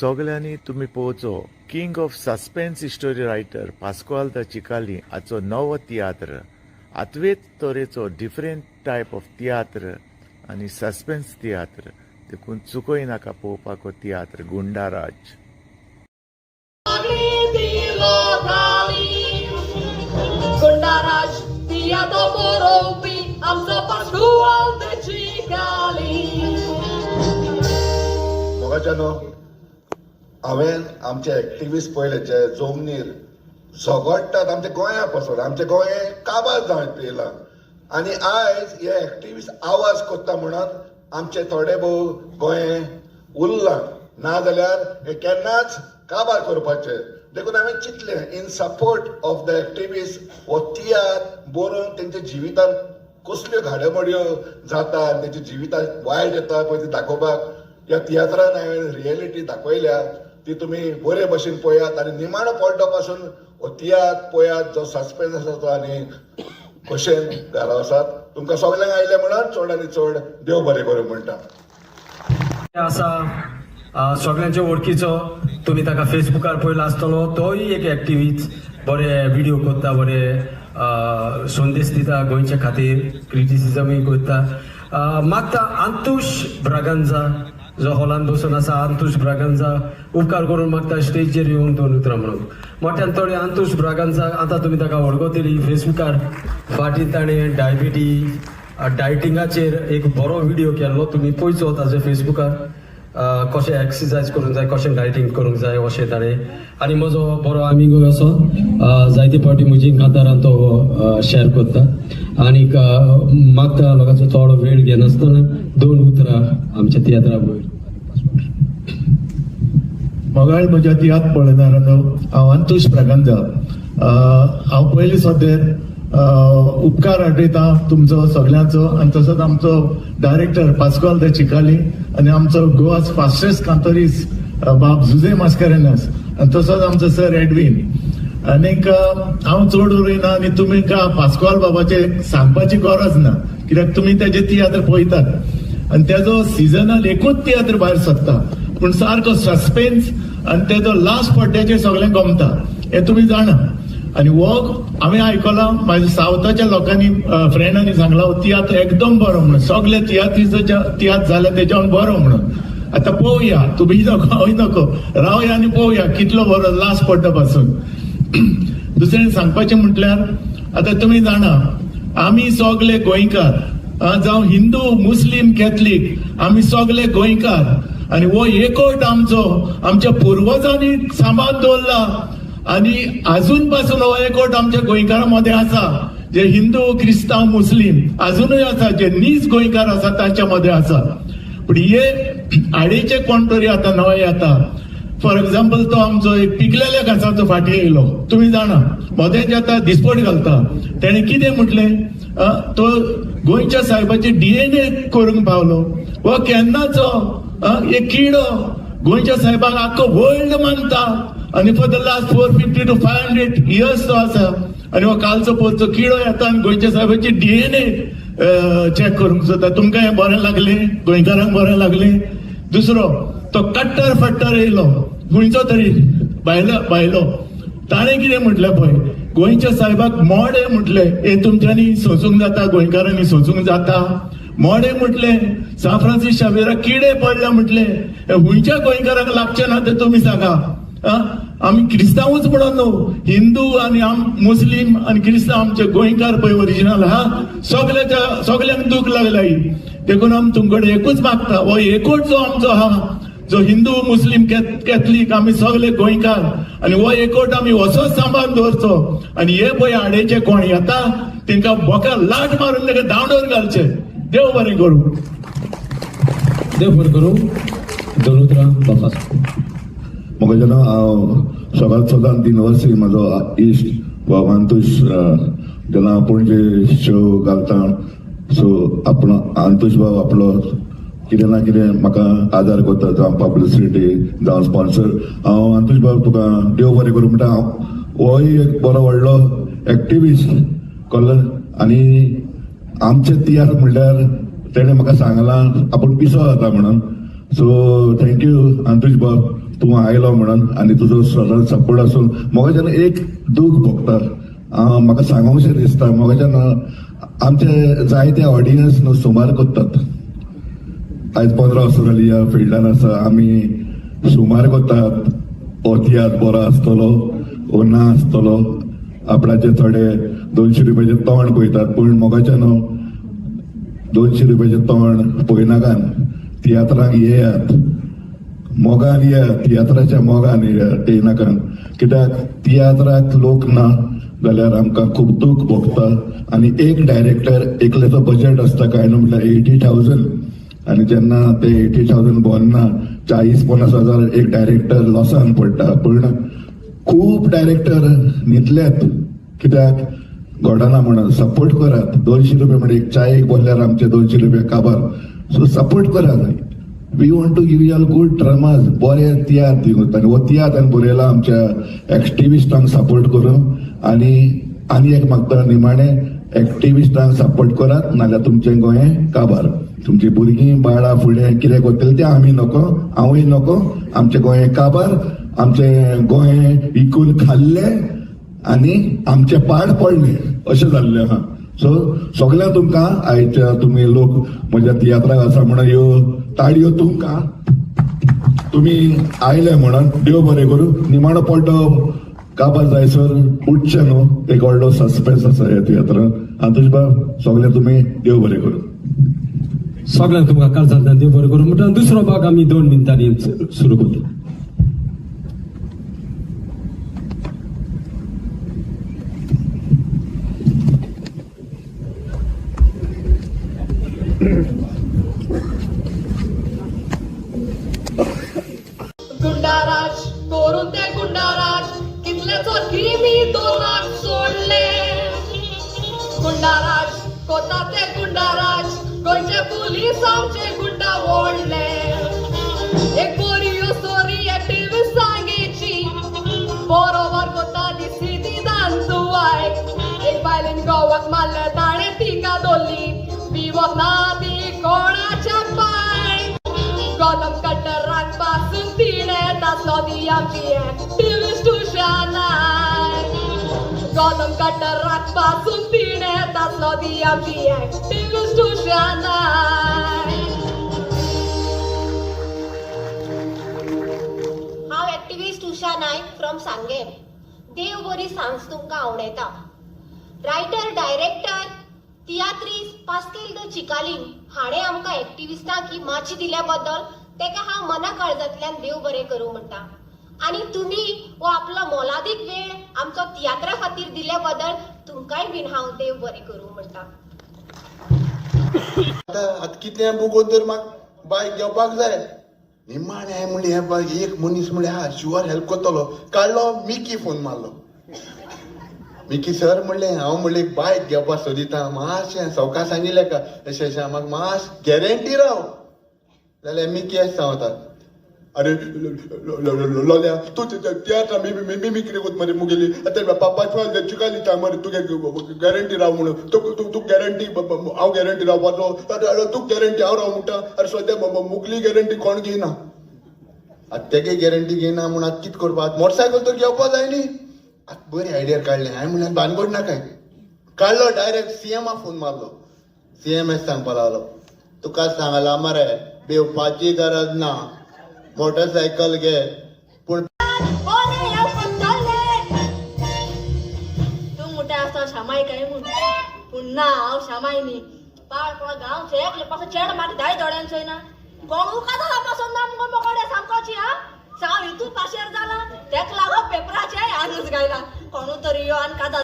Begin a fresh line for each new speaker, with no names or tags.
सगळ्यांनी तुम्ही पोवचो king of suspense story writer Pasqual de Chicalim हाचो नवो तियात्र आतवेच तरेचो डिफरंट टायप ऑफ तियात्र आनी सस्पेन्स तियात्र देखून चुकोय नाका पळोवपाक हो तियात्र गुंडाराज.
गुंडाराज तियात्र बरोवपी आमचो पास्क्वाल द चिकाली.
मोगाच्यानो हांवें आमचे एक्टिविस्ट पळयले जे जमनीर झगडटात आमच्या गोंया पासून आमचे गोंय काबार जावन येयला आनी आयज हे एक्टिविस्ट आवाज कोत्ता म्हणून आमचे थोडे भोव गोंय उरला ना जाल्यार हे केन्नाच काबार करपाचे. देखून हांवें चिंतलें in support of the activist हो तियात्र बरोवन तेंच्या जिवितांत कसल्यो घाडामोड्यो जाता तेंच्या जिवितांत वायट येता पळय ती दाखोवपाक ह्या तियात्रान हांवें रियलिटी दाखयल्या ती तुमी बरे भशेन पळयात आनी निमाणो पड्डो पासून हो तियात्र पळयात जो सस्पेन्स आसा तो आनी कशें घालो आसात. तुमकां सगळ्यांक आयले म्हणून चड आनी चड देव बरें करूं म्हणटा.
आसा सगळ्यांच्या वळखीचो तुम्ही ताका फेसबुकार पळयलो आसतलो तोय एक एक्टिविस्ट बरे व्हिडिओ करता बरे संदेश दिता गोंयच्या खातीर क्रिटिसिजमूय करता. मागता अंतुश ब्रागांजा जो हॉलांत बसून आसा अंतुश ब्रागांजा उपकार करून मागता स्टेजीर येवन दोन उतरां म्हणून मोठ्यान थोडे अंतुश ब्रागांजा आतां तुमी ताका वळखतली फेसबुकार फाटीं ताणें डायटिंगाचेर एक बरो व्हिडिओ केल्लो तुमी पळयचो ताजे फेसबुकार कशें एक्सरसायज करूंक जाय कशें डायटींग करूंक जाय अशें ताणें आनी म्हजो बरो आमिगूय असो जायते फावटी म्हजी कांतारान तो शेअर करता आनीक मागता लोकांचो चड वेळ घेनासतना दोन उतरां आमच्या तियात्रा वयर.
मोगाळ म्हज्या तियात्र पळयणाऱ्यांनो हांव अंतुश ब्रागांजा. हांव पयलीं सद्याक उपकार आठयता तुमचो सगळ्यांचो आनी तसोच आमचो डायरेक्टर पास्क्वाल द चिकाली आनी आमचो गोवाज फास्टेस्ट कांतोरीस बाब जुजे मास्कारेनास आनी तसोच आमचो सर एडवीन. आनीक हांव चड उलयना आनी तुमकां पास्क्वाल बाबाचे सांगपाची गरज ना कित्याक तुमी तेजे तियात्र पळयतात आनी तेजो सिजनल एकूच तियात्र भायर सरता पूण सारको सस्पेन्स आनी तेजो लास्ट पड्ड्याचेर सगळें गमता हें तुमी जाणा. आनी हो हांवें आयकलां म्हाज्या सावथाच्या लोकांनी फ्रेंडांनी सांगला हो तियात्र एकदम बरो म्हणून सगळे तियात्र जाले तेच्यावन बरो म्हणून. आतां पळोवया तुमी नको हांव नको रावया आनी पळोवया कितलो बरो लास्ट पड्डो पासून. दुसरें सांगपाचें म्हटल्यार आतां तुमी जाणा आमी सगळे गोंयकार जावं हिंदू मुस्लीम कॅथलीक आमी सगळे गोंयकार आनी हो एकवट आमचो आमच्या पुर्वजांनी सांबाळून दवरला आनी अजून पासून हो एकवट आमच्या गोंयकारां मदें आसा. जे हिंदू क्रिस्तांव मुस्लीम अजूनय आसा जे नीज गोंयकार आसा ताच्या मदें आसा. पूण हे आडीचे कोण तरी आतां नवे येता फॉर एक्झाम्पल तो आमचो एक पिकलेल्या घासाचो फाटी येयलो तुमी जाणा मदेंच आतां दिसपट घालता तेणें कितें म्हटलें तो गोंयच्या साहेबाचे DNA करूंक पावलो. हो केन्नाचो एक किडो गोंयच्या साहेबाक आख्खो वर्ल्ड मानता आनी for the last 450 to 500 years तो आसा आनी हो कालचो पोरचो किडो येता आनी गोंयच्या साहेबाची DNA चॅक करूंक सोदता. तुमकां हें बरें लागलें गोंयकारांक बरें लागलें. दुसरो तो कट्टर फट्टर येयलो खंयचो तरी भायलो ताणें कितें म्हटलें पळय गोंयच्या साहेबाक मोडे म्हटलें हे तुमच्यांनी सोंसूंक जाता गोंयकारांनी सोंसूंक जाता. मोडे म्हटलें सान फ्रांसीस शावेराक किडे पडले म्हटलें खंयच्या गोंयकारांक लागचें ना तें तुमी सांगा. आमी क्रिस्तांवूच म्हणून न्हू हिंदू आनी मुस्लीम आनी क्रिस्तांव आमचे गोंयकार पळय ओरिजिनल सगळ्यांक दूख लागला. देखून आमी तुमकडे एकूच मागता हो एकूच जो आमचो आहा जो हिंदू मुस्लीम कॅथलीक आमी सगळे गोंयकार आनी हो एकवट आमी असोच सांबाळून दवरचो आनी हे पळय आडेचे कोण येता तांकां बोका लाट मारून ताका दांडोर घालचे. देव बरें करूं.
देव बरें करूं. दोन उतरां बापास.
म्हाका जेन्ना हांव सदांच 3 वर्सां म्हाजो इश्ट अंतुश जेन्ना पणजे शो घालता सो आपण अंतुश बाब आपलो कितें ना कितें म्हाका आदार करता जावं पब्लिसिटी जावं स्पॉन्सर. हांव अंतुश बाब तुका देव बरें करूं म्हणटा. होय एक बरो व्हडलो एक्टिविस्ट कळ्ळें आनी आमचे तियात्र म्हणल्यार तेणें म्हाका सांगलां आपूण पिसो जाता म्हणून. सो थँक्यू अंतुश बाब
तूं आयलो म्हणून आनी तुजो सगळो सपोर्ट आसून म्हाका जेन्ना एक दूख भोगता म्हाका सांगोंकशें दिसता म्हाका जेन्ना आमचे जायते ऑडियन्स न्हू सुमार कोत्तात आयज 15 वर्सां जालीं ह्या फिल्डान आसा आमी सुमार कोत्तात हो तियात्र बरो आसतलो हो ना आसतलो आपणाचे थोडे 200 रुपयाचे तोंड पळयतात पूण मोगाचें न्हू 200 रुपयाचे तोंड पळयनाकान तियात्रांक येयात मोगान येयात तियात्राच्या मोगान येयनाकान कित्याक तियात्राक लोक ना जाल्यार आमकां खूब दूख भोगता आनी एक डायरेक्टर एकल्याचो बजेट आसता काय न्हू म्हटल्यार 80,000 आनी जेन्ना ते 80,000 बोन्ना 40-50 हजार एक डायरेक्टर लॉसान पडटा पूण खूब डायरेक्टर न्हिदल्यात कित्याक घोडना म्हणून सपोर्ट करात 200 रुपया म्हणजे एक चायेक बोल्ल्यार आमचे 200 रुपया काबार सो सपोर्ट करात we want to give you all good dramas बरे तियात्र दिवंक आनी हो तियात्र हांवें बरयला आमच्या एक्टिविस्टांक सपोर्ट करून आनी एक मागता निमाणे एक्टिविस्टांक सपोर्ट करात नाल्यार तुमचें गोंय काबार तुमची भुरगीं बाळां फुडें कितें करतलीं तें आमी नको हांवूय नको आमचें गोंय काबार आमचें गोंय विकून खाल्लें आनी आमचें पाड पडलें अशें जाल्लें आहा सो सगळ्यांक तुमकां आयच्या तुमी लोक म्हज्या तियात्राक आसा म्हणून ह्यो ताळयो तुमकां तुमी आयले म्हणून देव बरें करूं निमाणो पड्डो काबार जायसर उठचें न्हू एक व्हडलो सस्पेन्स आसा ह्या तियात्रांत आनी तुजे सगळे तुमी देव बरें करूं
सगळ्यांक तुमकां काळजांतल्यान देव बरें करूं म्हणटा दुसरो भाग आमी 2 मिनटांनी सुरू करता
गुंडाराज करून ते गुंडाराज कितलेचो गिमी दोनाक सोडले गुंडाराज कोता ते गुंडाराज गोंयचे पुलीस आमचे गुंडा ओडले एक बरी स्टोरी टीव्ही सांगेची बरोबर कोता दिसी ती दांतुवाय एक बायलेन गोवाक मारले ताणे तिका दोल्ली विवक ना ती कोणाच्या पाय गॉलम कट्टराक पासून तिणे तासलो दी आमची ऍक्टिव्हिस्ट उशानाय गॉलम कट्टराक पासून तिणे तासलो दी आमची ऍक्टिव्हिस्ट उशानाय
हांव activist Usha Nayak from Sanguem देव बरी सांज तुमकां आवडटा रायटर डायरेक्टर तियात्रीस पास्केल द चिकालीन हाणें आमकां एक्टिविस्टांक ही माची दिल्या बद्दल तेका हांव मना काळजांतल्यान देव बरें करूं म्हणटा आनी तुमी हो आपलो मोलादीक वेळ आमचो तियात्रा खातीर दिल्या बद्दल तुमकांय बीन हांव देव बरें करूं म्हणटा
आतां कितें बुगोन तर म्हाका बायक घेवपाक जाय निमाणें म्हणलें हें बाय एक मनीस म्हणलें हा शुअर हेल्प करतलो काडलो मिकी फोन मारलो मिकी सर म्हणलें हांव म्हणलें बायक घेवपाक सोदिता मातशें सवका सांगिल्लें का अशें अशें म्हाका मातशें गॅरंटी राव जाल्यार मिकी अशें सांगता अरे लोल्या तूं तियात्रा मिमिक्री कोत मरे मुगेली आतां पांचवा चिकाली सांग मरे तुगे गॅरंटी राव म्हणून तूं गॅरंटी हांव गॅरंटी रावपाचो तूं गॅरंटी हांव राव म्हणटा अरे सद्या मुगली गॅरंटी कोण घेयना आतां तेगे गॅरंटी घेयना म्हणून आतां कितें करपाक मोटरसायकल तर घेवपा जाय न्ही आतां बरी आयडिया काडलें हांवें म्हणलें भानगड नाकाय काडलो डायरेक्ट सीएमा फोन मारलो सीएमएस सांगपा लागलो तुका सांगला मरे बेवपाची गरज ना मोटरसायकल घे पूण
तूं म्हणटा आसता शामाय काय म्हूण पूण ना हांव शामाय न्ही पाळ पळय गांवचे एकले पासो चेड माटी दाय दोड्यांचोय ना कोणू कादा पासून ना मुगो मोगोडे सामकोची हा साव हितू पाशेर जाला तेक लागो पेपराचे आनूच गायला कोणू तरी यो आनी कादा